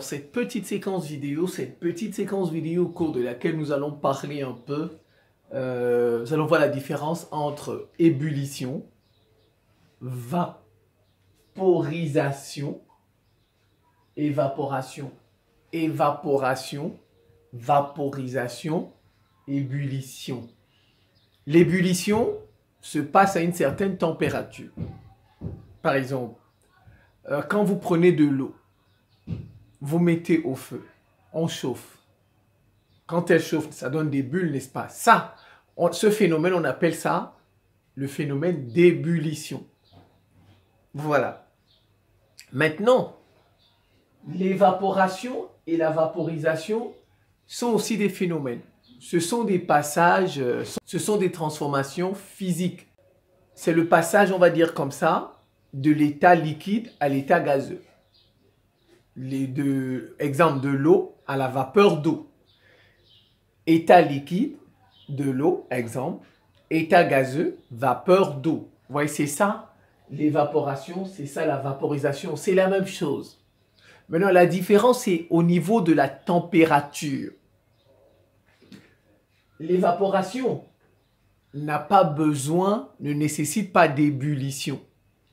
cette petite séquence vidéo au cours de laquelle nous allons parler un peu, nous allons voir la différence entre ébullition, vaporisation, évaporation, vaporisation, ébullition. L'ébullition se passe à une certaine température. Par exemple, quand vous prenez de l'eau, vous mettez au feu, on chauffe. Quand elle chauffe, ça donne des bulles, n'est-ce pas? Ce phénomène, on appelle ça le phénomène d'ébullition. Voilà. Maintenant, l'évaporation et la vaporisation sont aussi des phénomènes. Ce sont des passages, ce sont des transformations physiques. C'est le passage, on va dire comme ça, de l'état liquide à l'état gazeux. Les deux exemples de l'eau à la vapeur d'eau. État liquide de l'eau, exemple. État gazeux, vapeur d'eau. Vous voyez, c'est ça l'évaporation, c'est ça la vaporisation. C'est la même chose. Maintenant, la différence est au niveau de la température. L'évaporation n'a pas besoin, ne nécessite pas d'ébullition.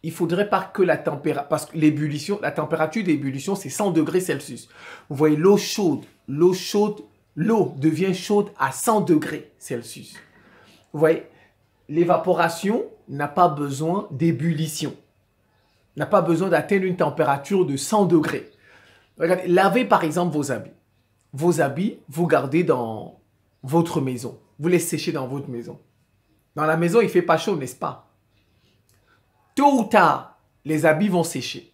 Il ne faudrait pas que la température, parce que l'ébullition, la température d'ébullition, c'est 100 degrés Celsius. Vous voyez, l'eau devient chaude à 100 degrés Celsius. Vous voyez, l'évaporation n'a pas besoin d'ébullition. N'a pas besoin d'atteindre une température de 100 degrés. Regardez, lavez par exemple vos habits. Vos habits, vous gardez dans votre maison. Vous les séchez dans votre maison. Dans la maison, il ne fait pas chaud, n'est-ce pas? Tôt ou tard, les habits vont sécher.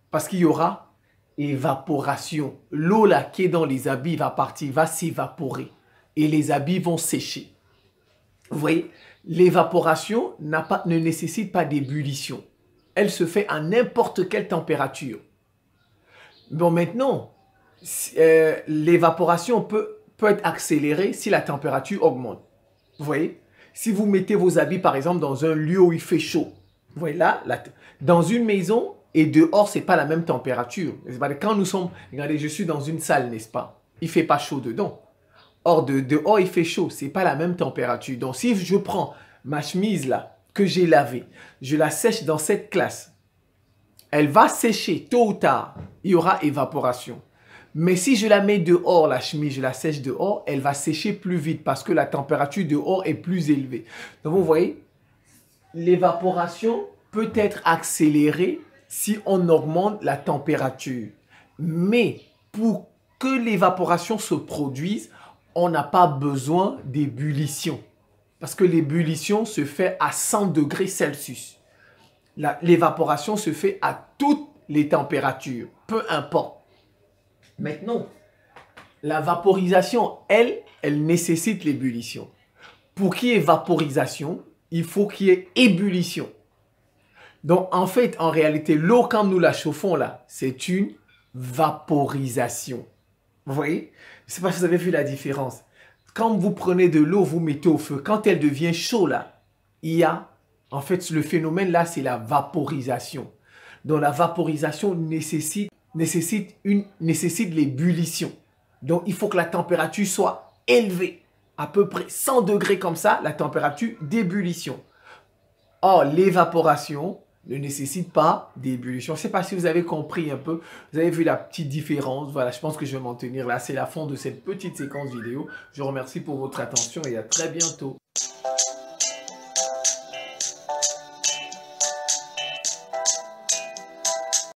Parce qu'il y aura évaporation. L'eau là qui est dans les habits va partir, va s'évaporer. Et les habits vont sécher. Vous voyez, l'évaporation ne nécessite pas d'ébullition. Elle se fait à n'importe quelle température. Bon, maintenant, l'évaporation peut être accélérée si la température augmente. Vous voyez, si vous mettez vos habits, par exemple, dans un lieu où il fait chaud, vous voyez là, dans une maison et dehors, ce n'est pas la même température. Quand nous sommes, regardez, je suis dans une salle, n'est-ce pas? Il ne fait pas chaud dedans. Or, dehors, il fait chaud. Ce n'est pas la même température. Donc, si je prends ma chemise là, que j'ai lavée, je la sèche dans cette classe, elle va sécher tôt ou tard. Il y aura évaporation. Mais si je la mets dehors, la chemise, je la sèche dehors, elle va sécher plus vite parce que la température dehors est plus élevée. Donc, vous voyez, l'évaporation peut être accélérée si on augmente la température. Mais pour que l'évaporation se produise, on n'a pas besoin d'ébullition. Parce que l'ébullition se fait à 100 degrés Celsius. L'évaporation se fait à toutes les températures, peu importe. Maintenant, la vaporisation, elle nécessite l'ébullition. Pour qu'il y ait vaporisation, il faut qu'il y ait ébullition. Donc, en fait, en réalité, l'eau, quand nous la chauffons là, c'est une vaporisation. Vous voyez? Je ne sais pas si vous avez vu la différence. Quand vous prenez de l'eau, vous mettez au feu. Quand elle devient chaude là, il y a, en fait, le phénomène là, c'est la vaporisation. Donc, la vaporisation nécessite l'ébullition. Donc, il faut que la température soit élevée. À peu près 100 degrés comme ça, la température d'ébullition. Or, l'évaporation ne nécessite pas d'ébullition. Je ne sais pas si vous avez compris un peu. Vous avez vu la petite différence. Voilà, je pense que je vais m'en tenir là. C'est la fin de cette petite séquence vidéo. Je vous remercie pour votre attention et à très bientôt.